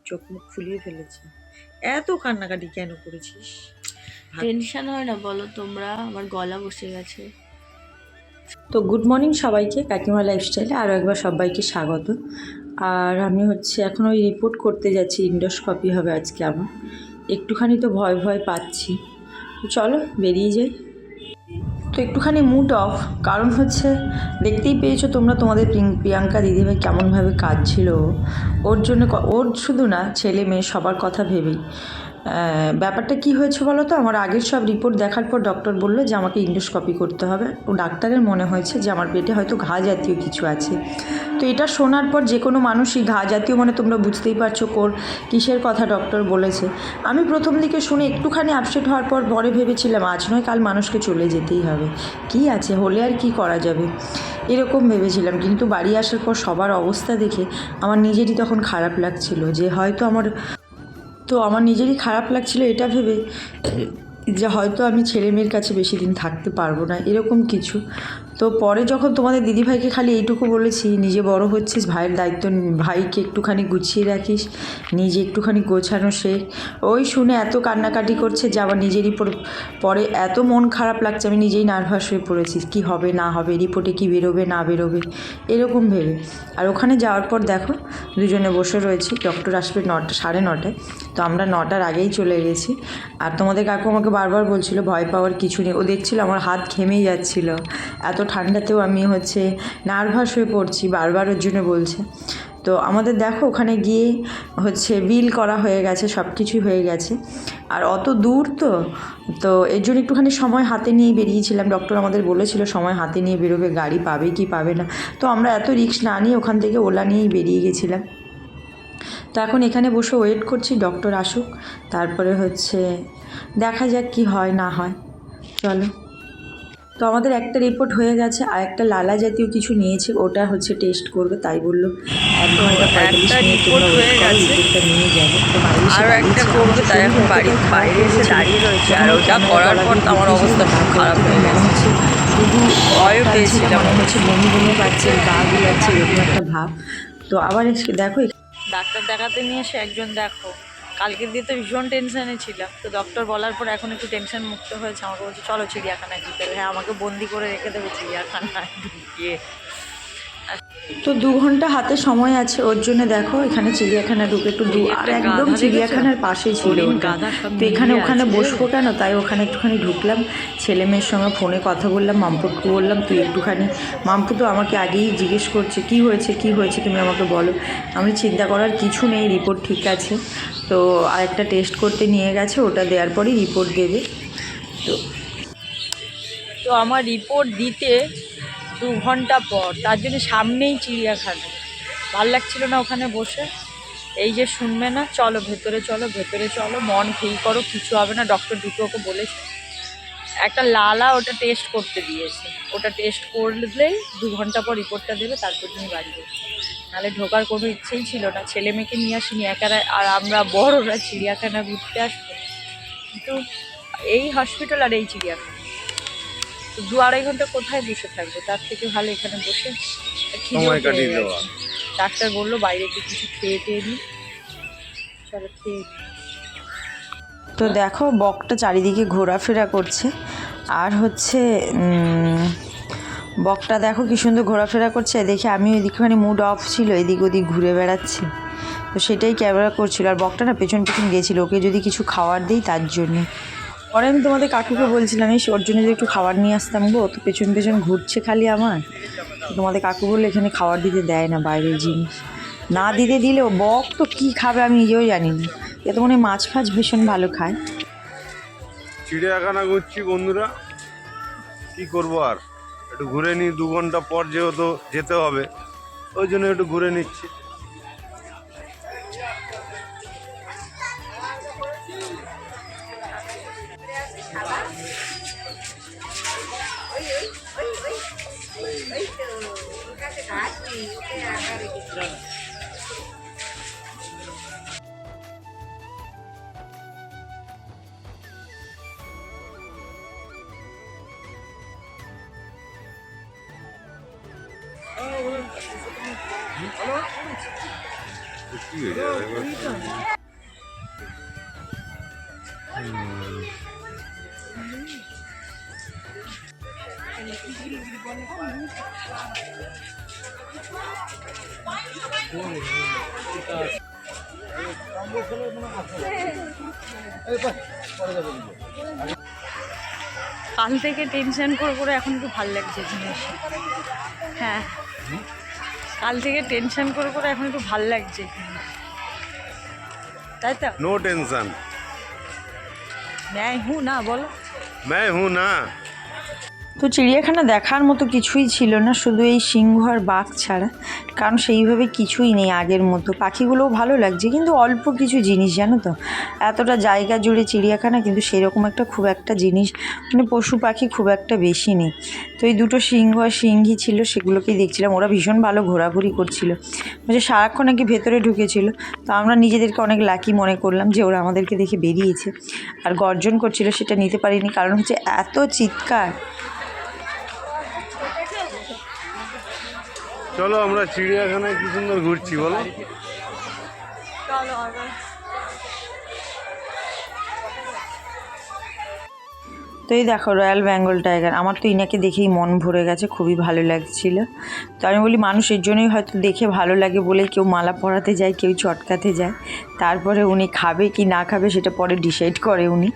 চোখ মুখ ফুলিয়ে ফেলেছে। এত কান্নাকাটি কেন করেছিস? টেনশন হয় না বলো তোমরা, আমার গলা বসে গেছে। তো গুড মর্নিং সবাইকে, কাকিমা লাইফস্টাইলে আরও একবার সবাইকে স্বাগত। আর আমি এখন ওই রিপোর্ট করতে যাচ্ছি, ইন্ডোস্কপি হবে আজকে আমার। একটুখানি তো ভয় ভয় পাচ্ছি, তো চলো বেরিয়ে যাই। তো একটুখানি মুড অফ, কারণ দেখতেই পেয়েছো তোমরা, তোমাদের প্রিয়াঙ্কা দিদিভাই কেমনভাবে কাঁদছিল। ওর জন্য, ওর শুধু না, ছেলে মেয়ে সবার কথা ভেবেই। ব্যাপারটা কি হয়েছে বলো তো, আমার আগের সব রিপোর্ট দেখার পর ডক্টর বললো যে আমাকে ইন্ডোস্কপি করতে হবে। ও ডাক্তারের মনে হয়েছে যে আমার পেটে হয়তো ঘা জাতীয় কিছু আছে। তো এটা শোনার পর যে কোনো মানুষই ঘা জাতীয়, মানে তোমরা বুঝতেই পারছো কিসের কথা ডক্টর বলেছে। আমি প্রথম দিকে শুনে একটুখানি আপসেট হওয়ার পর পরে ভেবেছিলাম আজ নয় কাল মানুষকে চলে যেতেই হবে, কি আছে, হলে আর কি করা যাবে, এরকম ভেবেছিলাম। কিন্তু বাড়ি আসার পর সবার অবস্থা দেখে আমার নিজেরই তখন খারাপ লাগছিল, যে হয়তো আমার নিজেরই খারাপ লাগছিল এটা ভেবে যে হয়তো আমি ছেলে মেয়ের কাছে বেশি দিন থাকতে পারবো না, এরকম কিছু। তো পরে যখন তোমাদের দিদিভাইকে খালি এইটুকু বলেছি, নিজে বড় হচ্ছিস, ভাইয়ের দায়িত্ব, ভাইকে একটুখানি গুছিয়ে রাখিস, নিজে একটুখানি গোছানো শেখ। ওই শুনে এত কান্নাকাটি করছে যে আমার নিজেরই পরে এত মন খারাপ লাগছে, আমি নিজেই নার্ভাস হয়ে পড়েছি, কি হবে না হবে, রিপোর্টে কি বেরোবে না বেরোবে, এরকম ভেবে। আর ওখানে যাওয়ার পর দেখো দুজনে বসে রয়েছি, ডক্টর আসবে 9টা 9:30, তো আমরা 9টার আগেই চলে গেছি। আর তোমাদের কাকু আমাকে বারবার বলছিল ভয় পাওয়ার কিছু নেই, ও দেখছিল আমার হাত ঘেমেই যাচ্ছিল, এত ঠান্ডাতেও আমি নার্ভাস হয়ে পড়ছি, বারবার ওর জন্য বলছে। তো আমাদের দেখো ওখানে গিয়ে বিল করা হয়ে গেছে, সব কিছুই হয়ে গেছে। আর অত দূর তো এর জন্য একটুখানি সময় হাতে নিয়ে বেরিয়েছিলাম। ডক্টর আমাদের বলেছিল সময় হাতে নিয়ে বেরোবে, গাড়ি পাবে কি পাবে না। তো আমরা এত রিস্ক না নিয়ে ওখান থেকে ওলা নিয়েই বেরিয়ে গেছিলাম। তো এখন এখানে বসে ওয়েট করছি ডক্টর আসুক, তারপরে দেখা যাক কি হয় না হয়, চলো। তো আমাদের একটা রিপোর্ট হয়ে গেছে, আর একটা লালা জাতীয় কিছু নিয়েছে, ওটা টেস্ট করবে, তাই বললো 1 ঘন্টা 45 মিনিট তোমরা ওয়েট করো, রিপোর্টটা নিয়ে যাবে। তো বাইরে আরও একটা করবে, তাই এখন বাইরে এসে দাঁড়িয়ে রয়েছে। আর ওটা করার পর তো আমার অবস্থা খুব খারাপ হয়ে গেছে, শুধু ভয়ও পেয়েছিলাম, মনে বমি বমি পাচ্ছে, গা গুলাচ্ছে, এরকম একটা ভাব। তো আবার দেখো ডাক্তার দেখাতে নিয়ে এসে একজন দেখো, কালকের দিয়ে তো ভীষণ টেনশানে ছিলাম। তো ডক্টর বলার পর এখন একটু টেনশন মুক্ত হয়েছে, আমাকে বলছে চলো চিড়িয়াখানায় যেতে হবে। হ্যাঁ, আমাকে বন্দি করে রেখে দেবে চিড়িয়াখানায় ঢুকিয়ে। তো 2 ঘন্টা হাতে সময় আছে, ওর জন্য দেখো এখানে চিড়িয়াখানা ঢুকে একটু আর একদম চিড়িয়াখানার পাশেই ছিল ওটা। তো এখানে ওখানে বসবো কেন, তাই ওখানে একটুখানি ঢুকলাম, ছেলে মেয়ের সঙ্গে ফোনে কথা বললাম, মাম্পুকে বললাম তুই একটুখানি, মাম্পু তো আমাকে আগেই জিজ্ঞেস করছে কি হয়েছে তুমি আমাকে বলো। আমি চিন্তা করার কিছু নেই, রিপোর্ট ঠিক আছে। তো আরেকটা টেস্ট করতে নিয়ে গেছে, ওটা দেওয়ার পরই রিপোর্ট দেবে। তো আমার রিপোর্ট দিতে 2 ঘন্টা পর, তার জন্য সামনেই চিড়িয়াখানা, ভাল লাগছিল না ওখানে বসে। এই যে শুনবে না, চলো ভেতরে চলো, ভেতরে চলো, মন ফ্রি করো, কিছু হবে না। ডক্টর দুটো ওকে বলেছে একটা লালা, ওটা টেস্ট করতে দিয়েছে, ওটা টেস্ট করলেই 2 ঘন্টা পর রিপোর্টটা দেবে, তারপর তুমি বাড়ি যাবে। নাহলে ঢোকার কোনো ইচ্ছেই ছিল না, ছেলে মেয়েকে নিয়ে আসিনি একারা, আর আমরা বড়রা চিড়িয়াখানা ঘুরতে আসবো। কিন্তু এই হসপিটাল আর এই চিড়িয়াখানা, তো 2-2.5 ঘন্টা কোথায় বসে থাকবো, তার থেকে ভালো এখানে বসে সময় কাটিয়ে দেওয়া। ডাক্তার বললো বাইরে একটু কিছু খেয়ে টেয়ে নিই, চলো খেয়ে নিই। তো দেখো বকটা চারিদিকে ঘোরাফেরা করছে, আর বকটা দেখো কি সুন্দর ঘোরাফেরা করছে, দেখে আমি ওইদিকখানি মুড অফ ছিল, এদিক ওদিক ঘুরে বেড়াচ্ছি, তো সেটাই ক্যামেরা করছিল। আর বকটা না পেছন পেছন গেছিলো, ওকে যদি কিছু খাবার দিই তার জন্য। পরে আমি তোমাদের কাকুকে বলছিলাম এই ওর জন্য যদি একটু খাবার নিয়ে আসতাম গো, তো পেছন পেছন ঘুরছে খালি আমার। তোমাদের কাকু বললে এখানে খাবার দিতে দেয় না, বাইরের জিনিস না দিলেও, বক তো কী খাবে আমি নিজেও জানি না, এ তো মনে হয় মাছ ফাছ ভীষণ ভালো খায়। চিড়িয়াখানা ঘুরছি বন্ধুরা, কি করব আর, একটু ঘুরে নিই, 2 ঘন্টা পর যেহেতু যেতে হবে, ওই জন্য একটু ঘুরে নিচ্ছি। কি হয়ে যাবে কাল থেকে টেনশন করে করে এখন একটু ভাল লাগছে জিনিস। হ্যাঁ, কাল থেকে টেনশন করে করে এখন একটু ভাল লাগছে, তাই তো? নো টেনশন, मैं हूँ ना, बोलो। मैं हूँ ना। তো চিড়িয়াখানা দেখার মতো কিছুই ছিল না, শুধু এই সিংহ আর বাঘ ছাড়া, কারণ সেইভাবে কিছুই নেই আগের মতো। পাখিগুলোও ভালো লাগছে, কিন্তু অল্প কিছু জিনিস, জানো তো, এতটা জায়গা জুড়ে চিড়িয়াখানা, কিন্তু সেরকম একটা খুব একটা জিনিস মানে পশু পাখি খুব একটা বেশি নেই। তো এই দুটো সিংহ আর সিংহী ছিল, সেগুলোকেই দেখছিলাম। ওরা ভীষণ ভালো ঘোরাঘুরি করছিল, মানে সারাক্ষণ নাকি ভেতরে ঢুকেছিল। তো আমরা নিজেদেরকে অনেক লাকি মনে করলাম যে ওরা আমাদেরকে দেখে বেরিয়েছে। আর গর্জন করছিল, সেটা নিতে পারিনি, কারণ হচ্ছে এত চিৎকার। চলো আমরা চিড়িয়াখানায় কি সুন্দর ঘুরছি বলো। চলো আবার। তো এই দেখো রয়্যাল বেঙ্গল টাইগার, আমার তো ইনাকে দেখেই মন ভরে গেছে, খুবই ভালো লাগছিল। তো আমি বলি মানুষের জন্যই হয়তো দেখে ভালো লাগে বলেই কেউ মালা পরাতে যায়, কেউ চটকাতে যায়, তারপরে উনি খাবে কি না খাবে সেটা পরে ডিসাইড করে উনি।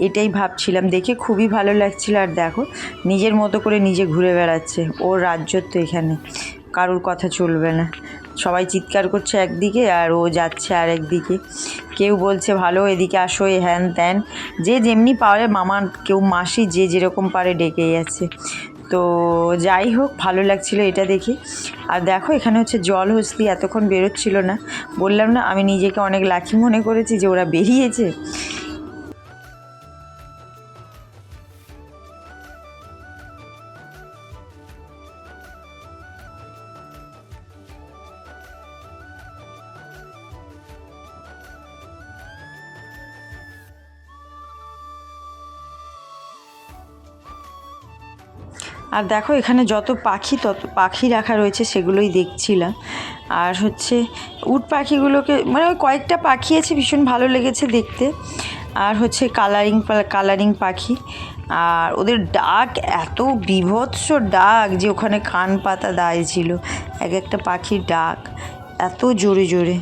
এটাই ভাবছিলাম, দেখে খুবই ভালো লাগছিল। আর দেখো নিজের মতো করে নিজে ঘুরে বেড়াচ্ছে, ওর রাজ্যত্ব এখানে, কারোর কথা চলবে না। সবাই চিৎকার করছে একদিকে আর ও যাচ্ছে আর একদিকে, কেউ বলছে ভালো এদিকে আসো, এ হ্যান ত্যান, যে যেমনি পারে মামা, কেউ মাসি, যে যেরকম পারে ডেকে যাচ্ছে। তো যাই হোক, ভালো লাগছিল এটা দেখে। আর দেখো এখানে হচ্ছে জলহস্তি, এতক্ষণ বেরোচ্ছিল না, বললাম না আমি নিজেকে অনেক লাকি মনে করেছি যে ওরা বেরিয়েছে। আর দেখো এখানে যত পাখি রাখা রয়েছে সেগুলোই দেখছিলাম। আর হচ্ছে উট পাখিগুলোকে, মানে ওই কয়েকটা পাখি আছে, ভীষণ ভালো লেগেছে দেখতে। আর হচ্ছে কালারিং পাখি, আর ওদের ডাক এত বীভৎস ডাক যে ওখানে কান পাতা দায় ছিল, এক একটা পাখির ডাক এত জোরে জোরে।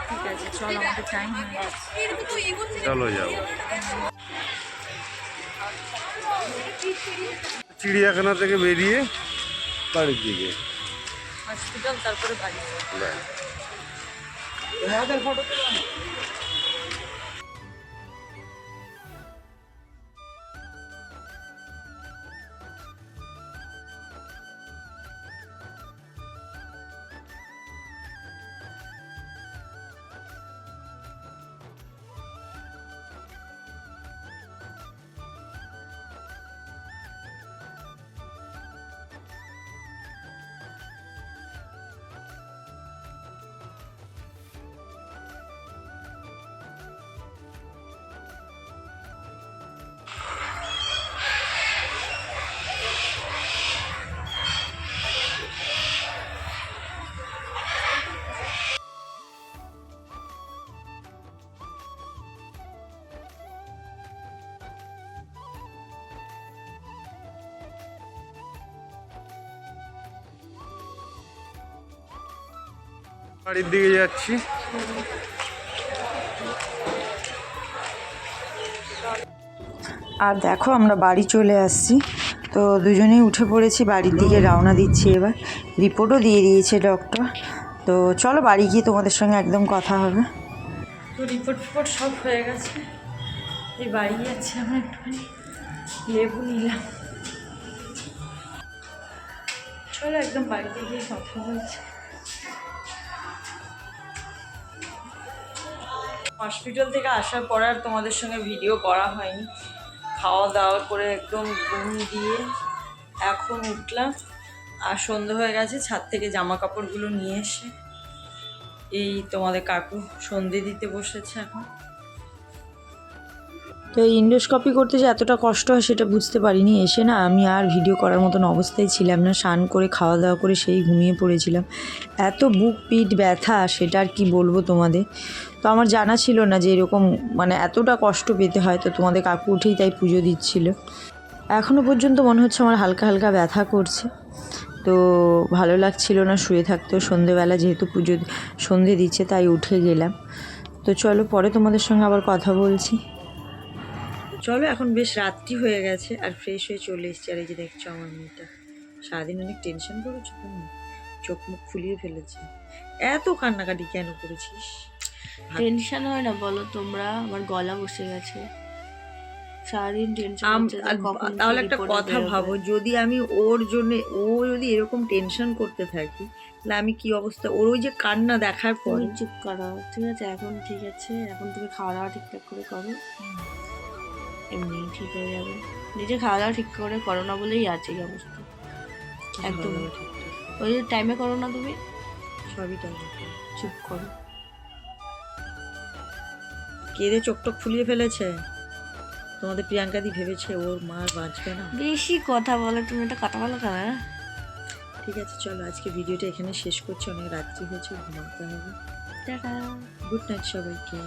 ঠিক আছে, চলো, আমাদের টাইম হয়ে গেছে। চলো যাবো চিড়িয়াখানা থেকে বেরিয়ে বাড়ির দিকে। হসপিটাল, তারপরে বাড়ি। বাড়ির দিকে যাচ্ছি। আর দেখো আমরা বাড়ি চলে আসছি, তো দুজনেই উঠে পড়েছি, বাড়ির দিকে রওনা দিচ্ছি। এবার রিপোর্টও দিয়ে দিয়েছে ডক্টর, তো চলো বাড়ি গিয়ে তোমাদের সঙ্গে একদম কথা হবে। তো রিপোর্ট ফিপোর্ট সব হয়ে গেছে, এই বাড়ি যাচ্ছে। আমরা একটুখানি লেবু নিলাম, চলো একদম বাড়িতে গিয়ে কথা বলছি। হসপিটাল থেকে আসার পর আর তোমাদের সঙ্গে ভিডিও করা হয়নি। খাওয়া দাওয়া করে একদম ঘুম দিয়ে এখন উঠলাম, আর সন্ধ্যা হয়ে গেছে। ছাদ থেকে জামা কাপড়গুলো নিয়ে এসে এই তোমাদের কাকু সন্ধে দিতে বসেছে এখন। তো এই ইন্ডোস্কপি করতে যে এতটা কষ্ট হয় সেটা বুঝতে পারিনি। এসে না আমি আর ভিডিও করার মতন অবস্থায় ছিলাম না, স্নান করে খাওয়া দাওয়া করে সেই ঘুমিয়ে পড়েছিলাম। এত বুক পিঠ ব্যথা সেটা আর কি বলবো তোমাদের। তো আমার জানা ছিল না যে এরকম মানে এতটা কষ্ট পেতে হয়। তো তোমাদের কাকু উঠেই তাই পুজো দিচ্ছিল। এখনও পর্যন্ত মনে হচ্ছে আমার হালকা হালকা ব্যথা করছে, তো ভালো লাগছিল না শুয়ে থাকতেও। সন্ধেবেলা যেহেতু পুজো সন্ধে দিচ্ছে তাই উঠে গেলাম। তো চলো পরে তোমাদের সঙ্গে আবার কথা বলছি। চলো এখন বেশ রাত্রি হয়ে গেছে আর ফ্রেশ হয়ে চলে এসেছি। আর এই যে দেখছো আমার মেয়েটা সারাদিন অনেক টেনশন করেছো তুমি, চোখ মুখ ফুলিয়ে ফেলেছে। এত কান্নাকাটি কেন করেছিস? টেনশন হয় না বলো তোমরা, আমার গলা বসে গেছে। সারাদিন টেনশন হচ্ছে যে কখন কি তাহলে একটা report কথা বেরোবে। ভাবো, যদি আমি ওর জন্য ও যদি এরকম টেনশন করতে থাকি তাহলে আমি কি অবস্থা। ওর ওই যে কান্না দেখার পর তুমি চুপ করো, ঠিক আছে? এখন ঠিক আছে, এখন তুমি খাওয়া দাওয়া ঠিকঠাক করে করো, এমনি ঠিক হয়ে যাবে। নিজে খাওয়া দাওয়া ঠিক করে করো না বলেই আছে এই অবস্থা। একদম ওই যে টাইমে করো না তুমি, সবই টাইম। চুপ করো। কেঁদে চোখ টোক ফুলিয়ে ফেলেছে। তোমাদের প্রিয়াঙ্কাদি ভেবেছে ওর মা আর বাঁচবে না। বেশি কথা বলে তুমি, এটা কথা বলো কেন? ঠিক আছে চলো আজকে ভিডিওটা এখানে শেষ করছি, অনেক রাত্রি হয়েছে, ঘুমাতে হবে। টাটা। গুড নাইট সবাইকে।